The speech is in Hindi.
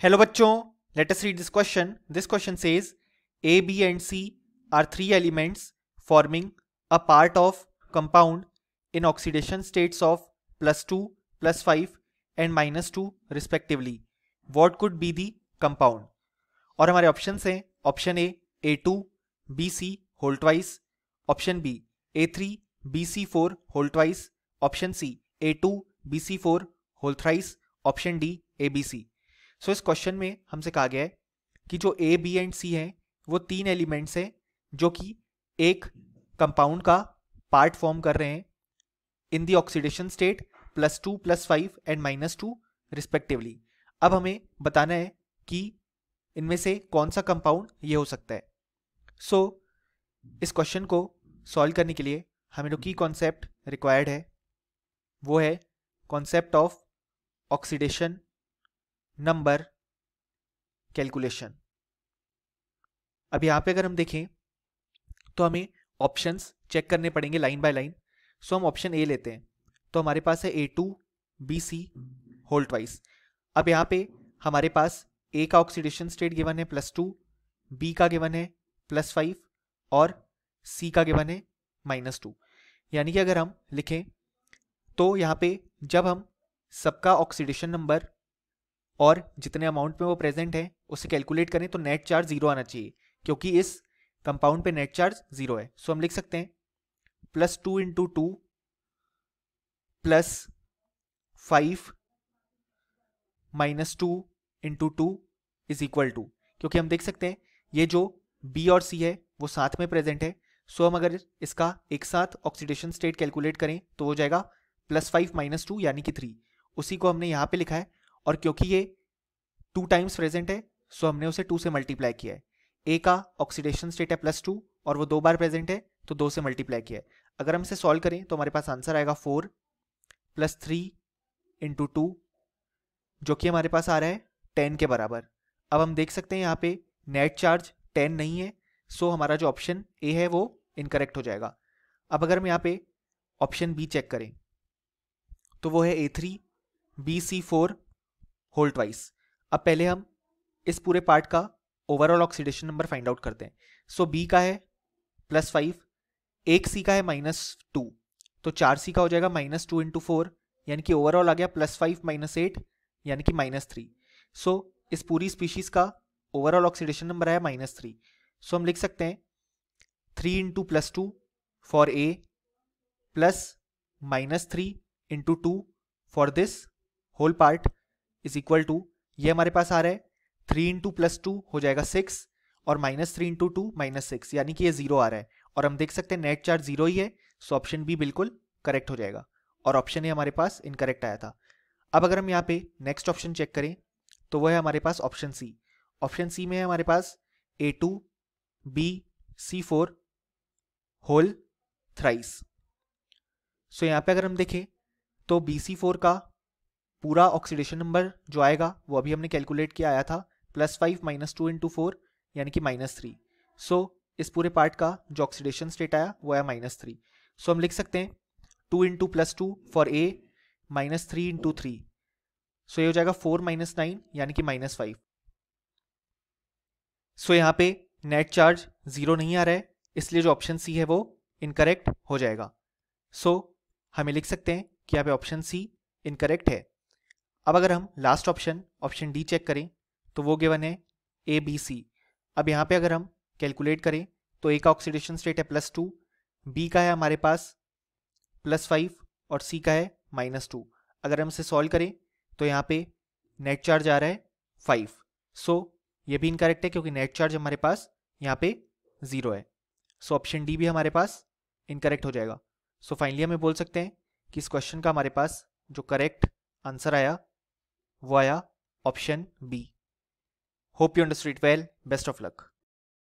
Hello बच्चों, let us read this question. This question says A, B and C are three elements forming a part of compound in oxidation states of +2, +5 and -2 respectively. What could be the compound? और हमारे ऑप्शंस हैं option A A2 BC whole twice, option B A3 BC4 whole twice, option C A2 BC4 whole thrice, option D ABC। So इस क्वेश्चन में हमसे कहा गया है कि जो ए बी एंड सी हैं वो तीन एलिमेंट्स हैं जो कि एक कंपाउंड का पार्ट फॉर्म कर रहे हैं इन दी ऑक्सीडेशन स्टेट +2, +5 एंड -2 रिस्पेक्टिवली। अब हमें बताना है कि इनमें से कौन सा कंपाउंड ये हो सकता है। सो इस क्वेश्चन को सॉल्व करने के लिए हमें जो की कॉन्सेप्ट रिक्वायर्ड है वो है concept of oxidation number calculation. अब यहां पे अगर हम देखें तो हमें ऑप्शंस चेक करने पड़ेंगे लाइन बाय लाइन। सो हम ऑप्शन ए लेते हैं तो हमारे पास है A2 BC होल ट्वाइस। अब यहां पे हमारे पास ए का ऑक्सीडेशन स्टेट गिवन है +2, बी का गिवन है +5 और सी का गिवन है -2। यानी कि अगर हम लिखें तो यहाँ पे जब हम सबका ऑक्सीडेशन नंबर और जितने अमाउंट में वो प्रेजेंट है उसे कैलकुलेट करें तो नेट चार्ज 0 आना चाहिए, क्योंकि इस कंपाउंड पे नेट चार्ज 0 है। सो हम लिख सकते हैं +2 × 2 +5 -2 × 2 इज इक्वल टू, क्योंकि हम देख सकते हैं ये जो बी और सी है वो साथ में प्रेजेंट है। सो हम अगर इसका एक साथ ऑक्सीडेशन स्टेट कैलकुलेट करें तो हो जाएगा +5 -2 यानी कि 3। उसी को हमने यहाँ पे लिखा है और क्योंकि ये 2 टाइम्स प्रेजेंट है सो हमने उसे 2 से मल्टीप्लाई किया है। ए का ऑक्सीडेशन स्टेट है +2 और वो 2 बार प्रेजेंट है तो 2 से मल्टीप्लाई किया है। अगर हम इसे सॉल्व करें तो हमारे पास आंसर आएगा 4 + 3 × 2 जो कि हमारे पास आ रहा है 10 के बराबर। अब हम देख सकते हैं यहाँ पे नेट चार्ज 10 नहीं है, सो हमारा जो ऑप्शन ए है वो इनकरेक्ट हो जाएगा। अब अगर हम यहाँ पे ऑप्शन बी चेक करें तो वो है A3 BC4 होल ट्वाइस। अब पहले हम इस पूरे पार्ट का overall oxidation number find out करते हैं। सो बी का है +5, एक सी का है -2, तो 4C का हो जाएगा -2 × 4 यानी कि ओवरऑल आ गया +5 - 8 यानी कि -3। सो इस पूरी स्पीशीज का ओवरऑल ऑक्सीडेशन नंबर आया -3। सो हम लिख सकते हैं 3 × +2 for A plus -3 × 2 for this whole part is equal to, ये हमारे पास आ रहा है 3 × +2 हो जाएगा 6 और -3 × 2 -6 यानी कि ये 0 आ रहा है। और हम देख सकते हैं नेट चार्ज 0 ही है, सो ऑप्शन बी बिल्कुल करेक्ट हो जाएगा और ऑप्शन ए हमारे पास इनकरेक्ट आया था। अब अगर हम यहाँ पे नेक्स्ट ऑप्शन चेक करें तो वो है हमारे पास ऑप्शन सी। ऑप्शन सी में है हमारे पास A2 BC4 होल थ्राइस। सो यहाँ पे अगर हम देखें तो BC4 का पूरा ऑक्सीडेशन नंबर जो आएगा वो अभी हमने कैलकुलेट किया आया था +5 -2 × 4 यानी कि -3। सो इस पूरे पार्ट का जो ऑक्सीडेशन स्टेट आया वो आया -3। सो हम लिख सकते हैं 2 × +2 फॉर A -3 × 3, सो ये हो जाएगा 4 - 9 यानी कि -5। सो यहाँ पे नेट चार्ज 0 नहीं आ रहा है, इसलिए जो ऑप्शन सी है वो इनकरेक्ट हो जाएगा। सो हमें लिख सकते हैं कि यहाँ पे ऑप्शन सी इनकरेक्ट है। अब अगर हम लास्ट ऑप्शन डी चेक करें तो वो गिवन है ABC। अब यहाँ पे अगर हम कैलकुलेट करें तो ए का ऑक्सीडेशन स्टेट है +2, बी का है हमारे पास +5 और सी का है -2। अगर हम इसे सॉल्व करें तो यहाँ पे नेट चार्ज आ रहा है 5। सो ये भी इनकरेक्ट है क्योंकि नेट चार्ज हमारे पास यहाँ पे 0 है। सो ऑप्शन डी भी हमारे पास इनकरेक्ट हो जाएगा। सो फाइनली हमें बोल सकते हैं कि इस क्वेश्चन का हमारे पास जो करेक्ट आंसर आया वो आया option B. Hope you understood it well, best of luck.